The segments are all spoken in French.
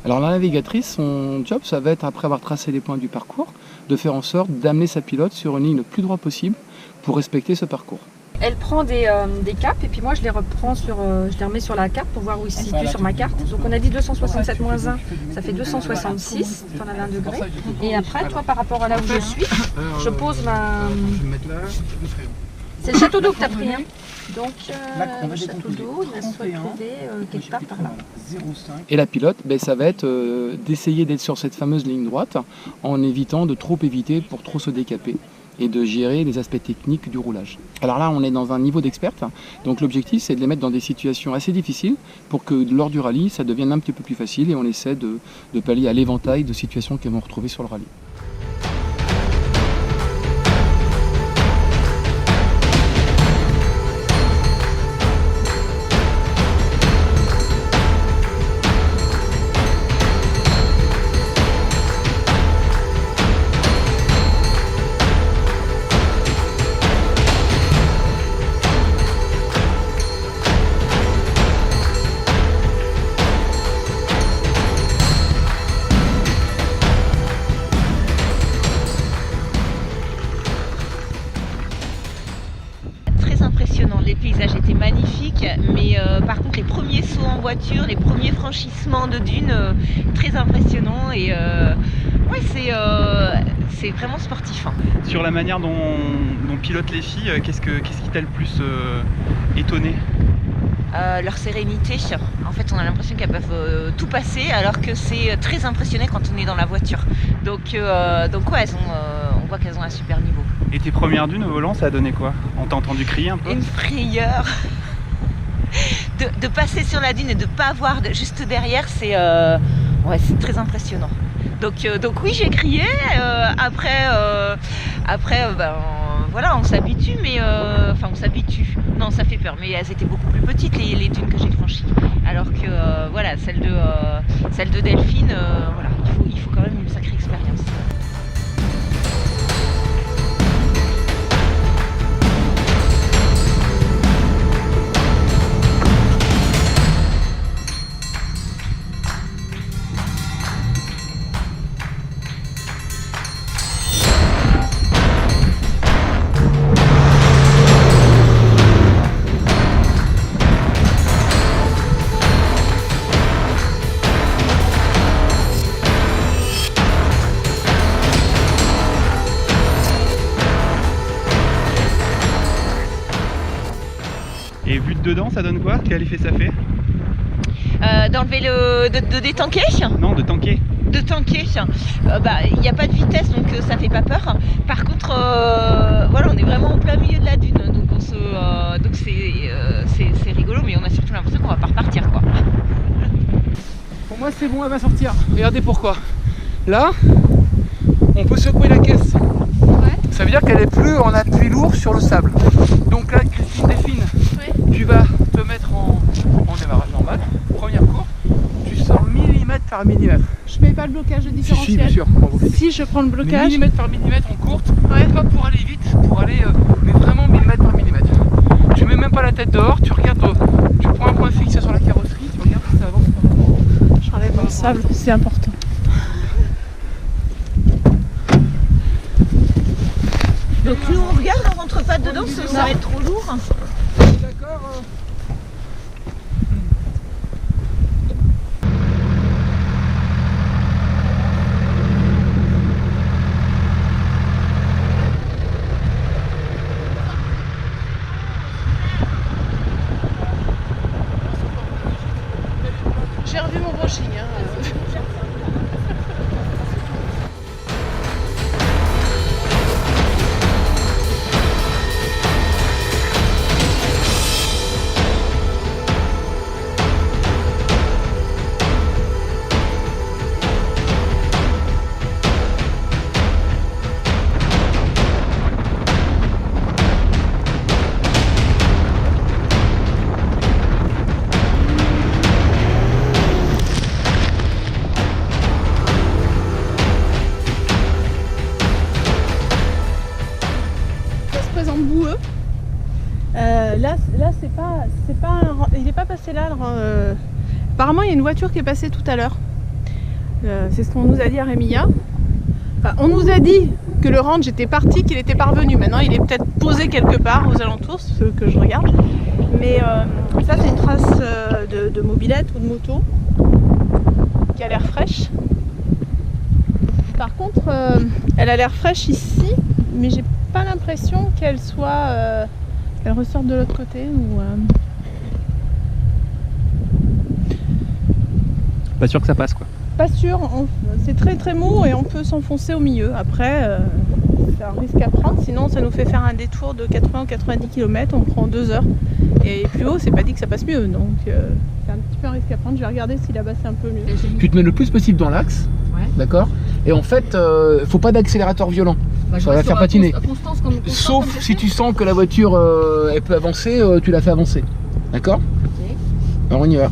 Alors la navigatrice, son job, ça va être, après avoir tracé les points du parcours, de faire en sorte d'amener sa pilote sur une ligne le plus droit possible pour respecter ce parcours. Elle prend des caps et puis moi je les reprends je les remets sur la carte pour voir où ils se situent sur ma carte. Donc on a dit 267 moins 1, ça fait 266, on a 20 degrés. Et après, toi par rapport à là où je suis, je pose ma... C'est le château d'eau que tu as pris, hein. Donc le château d'eau, il va se retrouver quelque part par là. Et la pilote, ça va être d'essayer d'être sur cette fameuse ligne droite en évitant de trop éviter pour trop se décaper et de gérer les aspects techniques du roulage. Alors là, on est dans un niveau d'experte, donc l'objectif c'est de les mettre dans des situations assez difficiles pour que lors du rallye, ça devienne un petit peu plus facile et on essaie de pallier à l'éventail de situations qu'elles vont retrouver sur le rallye. Impressionnant, les paysages étaient magnifiques, mais par contre les premiers sauts en voiture, les premiers franchissements de dunes, très impressionnants et ouais, c'est vraiment sportif. Hein. Sur la manière dont pilotent les filles, qu'est-ce qui t'a le plus étonné? Leur sérénité, en fait on a l'impression qu'elles peuvent tout passer alors que c'est très impressionnant quand on est dans la voiture. Donc ouais, on voit qu'elles ont un super niveau. Et tes premières dunes au volant, ça a donné quoi? On t'a entendu crier un peu? Une frayeur. De passer sur la dune et de ne pas voir juste derrière, c'est très impressionnant. Donc oui, j'ai crié. Après, voilà, on s'habitue, mais on s'habitue. Non, ça fait peur, mais elles étaient beaucoup plus petites les dunes que j'ai franchies. Alors que voilà, celle de Delphine, voilà, il faut quand même une sacrée expérience. Et vu de dedans, ça donne quoi? Quel effet ça fait? D'enlever de détanker? Non, de tanker. De tanker, il n'y a pas de vitesse donc ça fait pas peur. Par contre, voilà, on est vraiment au plein milieu de la dune, donc c'est rigolo, mais on a surtout l'impression qu'on va pas repartir, quoi. Pour moi c'est bon, elle va sortir. Regardez pourquoi. Là, on peut secouer la caisse. Ouais. Ça veut dire qu'elle est plus en appui lourd sur le sable. Donc là, Christine Delphine, tu vas te mettre en démarrage normal, première courbe, tu sors millimètre par millimètre. Je mets pas le blocage de différentiel. Si, bien sûr. Si je prends le blocage. Millimètre par millimètre en courte, Ouais. pas pour aller vite, pour aller mais vraiment millimètre par millimètre. Tu mets même pas la tête dehors, tu regardes, tu prends un point fixe sur la carrosserie, tu regardes si ça avance. J'enlève le sable, c'est important. Donc nous on regarde, on rentre pas dedans parce que ça va être trop lourd. D'accord. J'ai revu mon brushing. Boueux. Là c'est pas il n'est pas passé là. Alors, apparemment il y a une voiture qui est passée tout à l'heure. C'est ce qu'on nous a dit à Rémilla. Enfin, on nous a dit que le range était parti, qu'il était parvenu. Maintenant, il est peut-être posé quelque part aux alentours, ce que je regarde. Mais ça, c'est une trace de mobilette ou de moto qui a l'air fraîche. Par contre, elle a l'air fraîche ici, mais j'ai pas l'impression qu'elle soit, qu'elle ressorte de l'autre côté. Ou, Pas sûr que ça passe quoi. pas sûr, c'est très très mou et on peut s'enfoncer au milieu. Après, c'est un risque à prendre, sinon ça nous fait faire un détour de 80 ou 90 km, on prend 2 heures. Et plus haut, c'est pas dit que ça passe mieux, donc c'est un petit peu un risque à prendre. Je vais regarder si là-bas c'est un peu mieux. Tu te mets le plus possible dans l'axe, Ouais. d'accord? Et en fait, faut pas d'accélérateur violent. Ça va faire patiner. Sauf si tu sens que la voiture elle peut avancer, tu la fais avancer. D'accord? Ok. Alors on y va.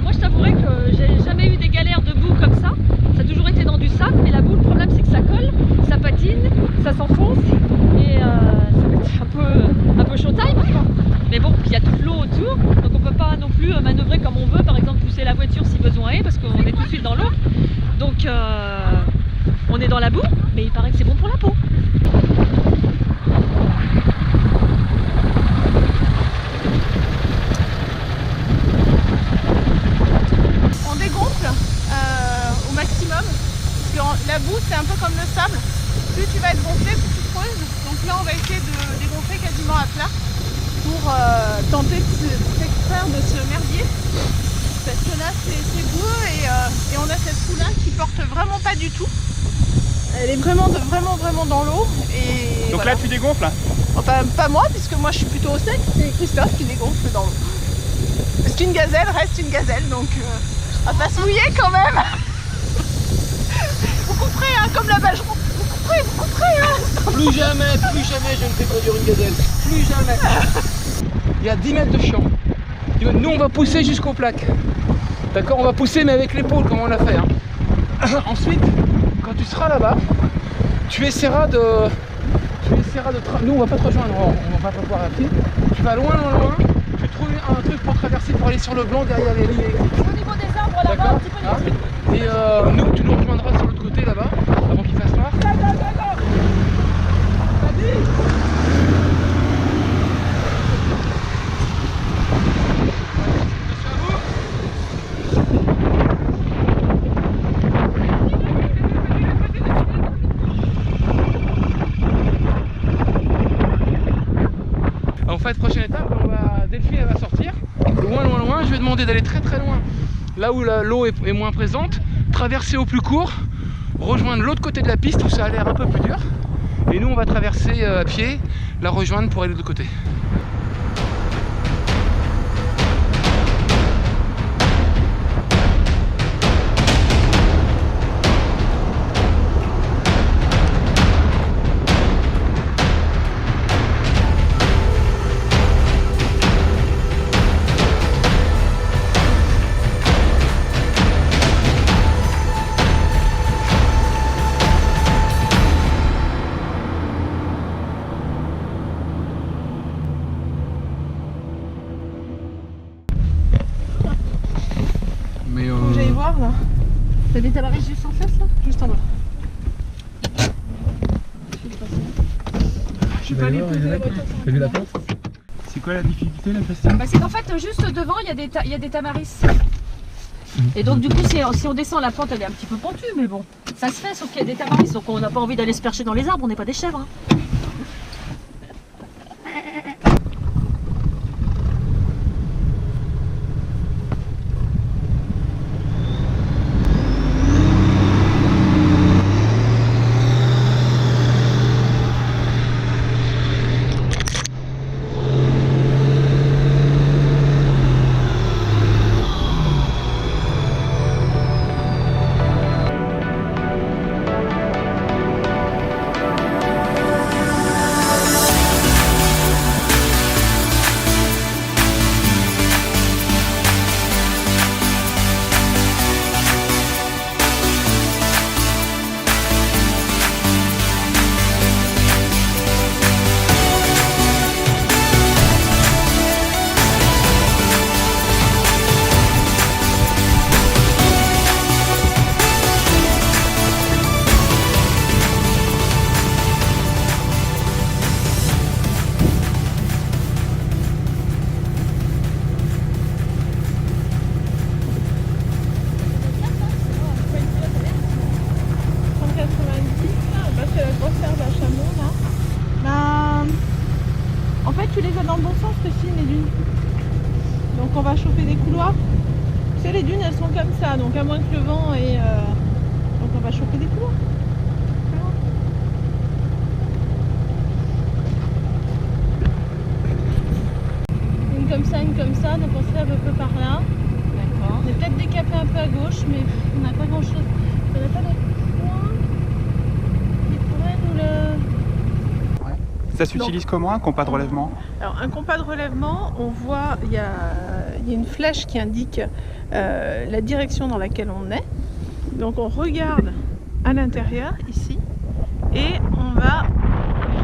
Moi je t'avouerais que j'ai jamais eu des galères de boue comme ça. Ça a toujours été dans du sable, mais la boue, le problème c'est que ça colle, ça patine, ça s'enfonce et ça va être un peu show time quoi. Mais bon, il y a toute l'eau autour, donc on peut pas non plus manœuvrer comme on veut, par exemple pousser la voiture si besoin est, parce qu'on est tout de suite dans l'eau. Donc on est dans la boue, mais il paraît que c'est bon pour la peau. On dégonfle au maximum, parce que la boue c'est un peu comme le sable, plus tu vas être gonflé, plus tu creuses. Donc là on va essayer de dégonfler quasiment à plat pour tenter de s'extraire de ce merdier, parce que là c'est boueux et on a cette boue là qui porte vraiment pas du tout. Elle est vraiment dans l'eau. Et donc voilà. là tu dégonfles là. Enfin pas moi, puisque moi je suis plutôt au sec, c'est Christophe qui dégonfle dans l'eau. Parce qu'une gazelle reste une gazelle, donc on va pas se mouiller quand même. Vous couperez hein, comme la Bageron. Vous couperez hein. Plus jamais je ne fais conduire une gazelle. Plus jamais. Il y a 10 mètres de champ. Nous on va pousser jusqu'aux plaques. D'accord, on va pousser mais avec l'épaule comme on l'a fait. Hein. Ensuite, quand tu seras là-bas, tu essaieras de... Nous on va pas te rejoindre, on va pas te voir à pied. Tu vas loin, tu vas trouver un truc pour traverser, pour aller sur le blanc derrière les lignes électriques. Au niveau des arbres là-bas, un petit peu Hein. Et nous, tu nous rejoindras sur l'autre côté là-bas, avant qu'il fasse noir. En fait, prochaine étape, Delphine elle va sortir. Loin, je vais demander d'aller très loin, là où l'eau est moins présente, traverser au plus court, rejoindre l'autre côté de la piste où ça a l'air un peu plus dur. Et nous on va traverser à pied, la rejoindre pour aller de l'autre côté. Faut que j'aille voir là. T'as des tabarèches juste en face? juste en bas. Je suis pas allé poser la voiture. T'as vu la pente? C'est quoi la difficulté là, Christine? Bah, c'est qu'en fait, juste devant, il y a des tamaris. Et donc, du coup, si on descend, la pente, elle est un petit peu pentue, mais bon, ça se fait, sauf qu'il y a des tamaris, donc on n'a pas envie d'aller se percher dans les arbres, on n'est pas des chèvres. Hein. En fait, tu les as dans le bon sens, Christine, les dunes. Donc on va chauffer des couloirs. Tu sais, les dunes, elles sont comme ça, donc à moins que le vent et... Donc on va chauffer des couloirs. Une comme ça, donc on se lève un peu par là. D'accord. On est peut-être décapé un peu à gauche, mais on n'a pas grand chose. On n'a pas des points qui pourraient nous le... Ouais. Ça s'utilise comment, un compas de relèvement? Alors un compas de relèvement, on voit, il y a une flèche qui indique la direction dans laquelle on est. Donc on regarde à l'intérieur, ici, et on va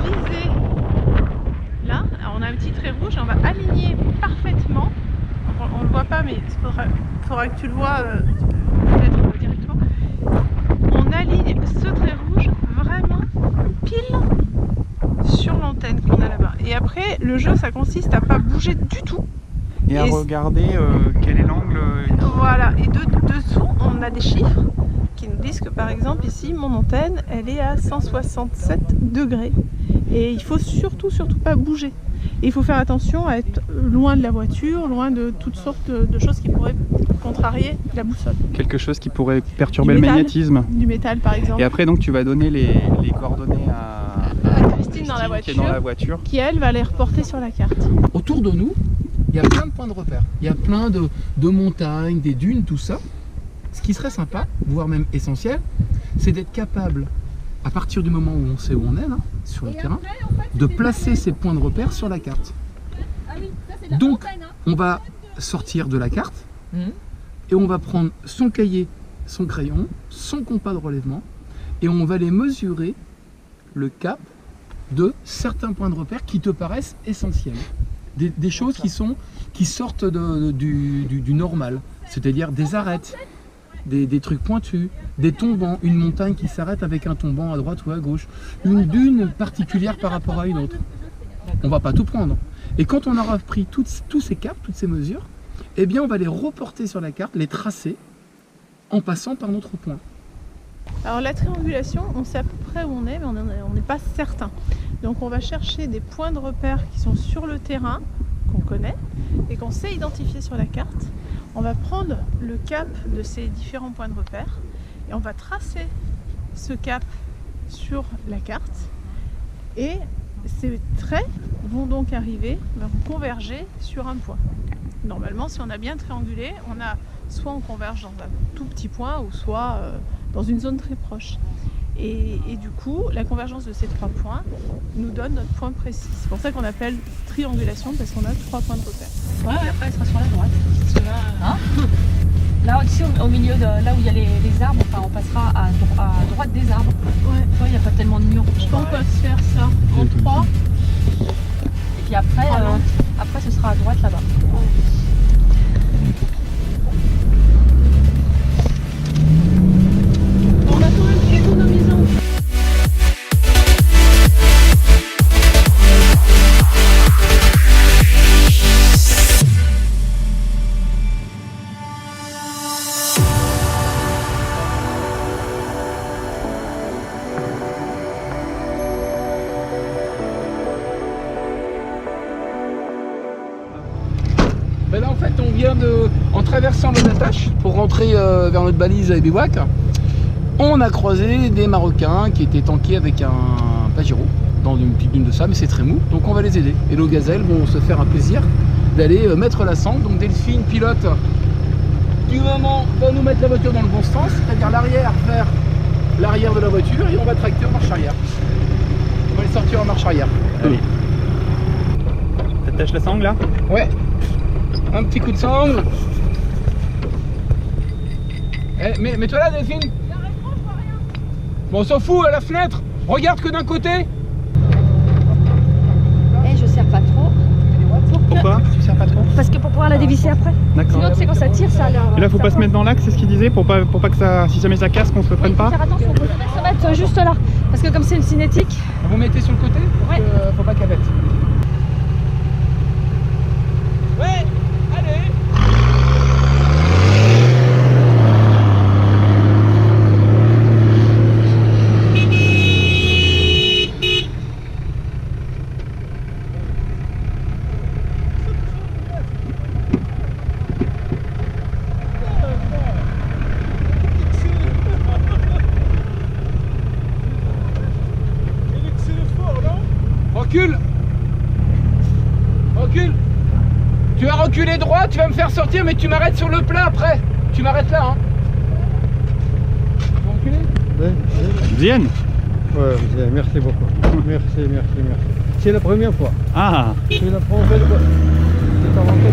viser là. Alors on a un petit trait rouge et on va aligner parfaitement. On ne le voit pas, mais il faudra que tu le vois peut-être directement. On aligne ce trait rouge vraiment pile sur l'antenne qu'on a là-bas. Et après, le jeu, ça consiste à pas bouger du tout. Et à regarder quel est l'angle. Voilà, et dessous, on a des chiffres qui nous disent que par exemple ici, mon antenne, elle est à 167 degrés. Et il faut surtout pas bouger. Et il faut faire attention à être loin de la voiture, loin de toutes sortes de choses qui pourraient contrarier la boussole. Quelque chose qui pourrait perturber le magnétisme. Du métal par exemple. Et après donc tu vas donner les coordonnées à Christine dans la voiture, qui est dans la voiture, qui elle va les reporter sur la carte. Autour de nous, il y a plein de points de repère. Il y a plein de montagnes, des dunes, tout ça. Ce qui serait sympa, voire même essentiel, c'est d'être capable, à partir du moment où on sait où on est, là, sur le terrain, de placer ces points de repère sur la carte. Donc, on va sortir de la carte et on va prendre son cahier, son crayon, son compas de relèvement et on va les mesurer le cap de certains points de repère qui te paraissent essentiels. Des choses qui sortent du normal, c'est-à-dire des arêtes, des trucs pointus, des tombants, une montagne qui s'arrête avec un tombant à droite ou à gauche, une dune particulière par rapport à une autre. On va pas tout prendre. Et quand on aura pris tous ces caps, toutes ces mesures, eh bien on va les reporter sur la carte, les tracer en passant par notre point. Alors la triangulation, on sait à peu près où on est, mais on n'est pas certain. Donc on va chercher des points de repère qui sont sur le terrain, qu'on connaît, et qu'on sait identifier sur la carte. On va prendre le cap de ces différents points de repère et on va tracer ce cap sur la carte. Et ces traits vont donc arriver, vont converger sur un point. Normalement, si on a bien triangulé, soit on converge dans un tout petit point ou soit dans une zone très proche. Et du coup, la convergence de ces trois points nous donne notre point précis. C'est pour ça qu'on appelle triangulation, parce qu'on a 3 points de repère. Ouais, et après elle sera sur la droite. Hein là au-dessus, au milieu de là où il y a les arbres, enfin, on passera à droite des arbres. Ouais. Il n'y a pas tellement de murs. Je pense qu'on va se faire ça en 3. Et puis après, après ce sera à droite là-bas. On a combien de Ben là en fait on vient en traversant le Natache pour rentrer vers notre balise à Bivouac, on a croisé des Marocains qui étaient tankés avec un Pajero dans une petite dune de sable, mais c'est très mou, donc on va les aider. Et nos gazelles vont se faire un plaisir d'aller mettre la cendre. Donc Delphine, pilote, du moment va nous mettre la voiture dans le bon sens, c'est-à-dire l'arrière vers l'arrière de la voiture, et on va tracter en marche arrière. On va les sortir en marche arrière. Allez. T'attaches la sangle là? Ouais. Un petit coup de sangle. Eh, mets-toi là Delphine. Bon, on s'en fout à la fenêtre. Regarde que d'un côté. Et je serre pas trop. Pourquoi? Tu sers pas trop? Parce que pour pouvoir la dévisser après. D'accord. Sinon, tu sais, quand ça tire, ça a l'air. Et là, faut pas se mettre dans l'axe, c'est ce qu'il disait, pour pas que ça, si jamais ça casse, qu'on se le prenne pas. Faire attention, faut se mettre juste là. Parce que comme c'est une cinétique. Vous mettez sur le côté? Ouais. Faut pas qu'elle pète. Ouais, allez. Recule. Recule. Tu vas reculer droit, tu vas me faire sortir, mais tu m'arrêtes sur le plat après. Tu m'arrêtes là, hein. Tu vas reculer? Vienne. Ouais, merci beaucoup. Merci. C'est la première fois. Ah. C'est la première fois. C'est en rentrée.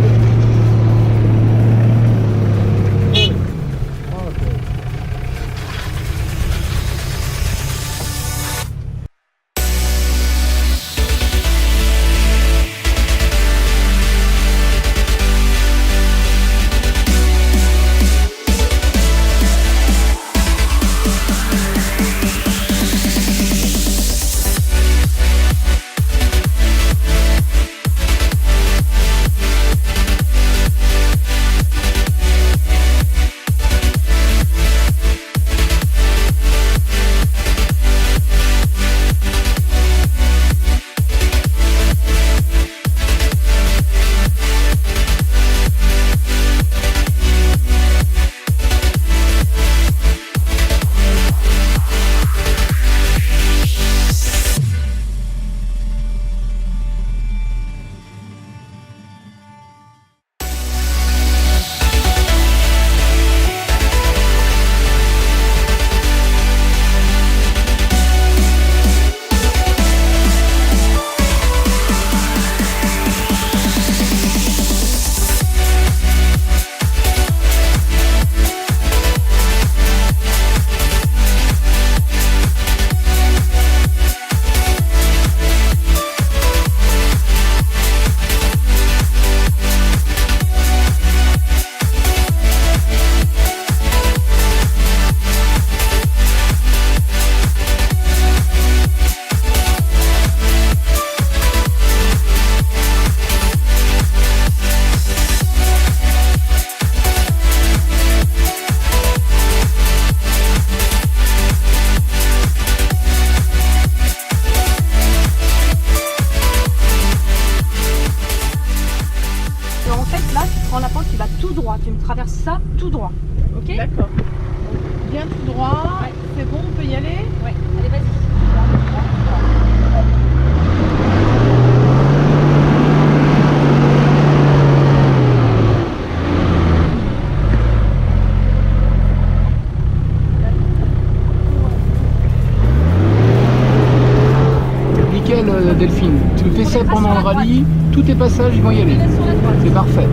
Tu me traverses ça tout droit. Ok? D'accord. Bien tout droit. Ouais. C'est bon, on peut y aller? Ouais. Allez, vas-y. Nickel Delphine, tu me fais ça pendant le rallye, tous tes passages ils vont y aller. C'est parfait.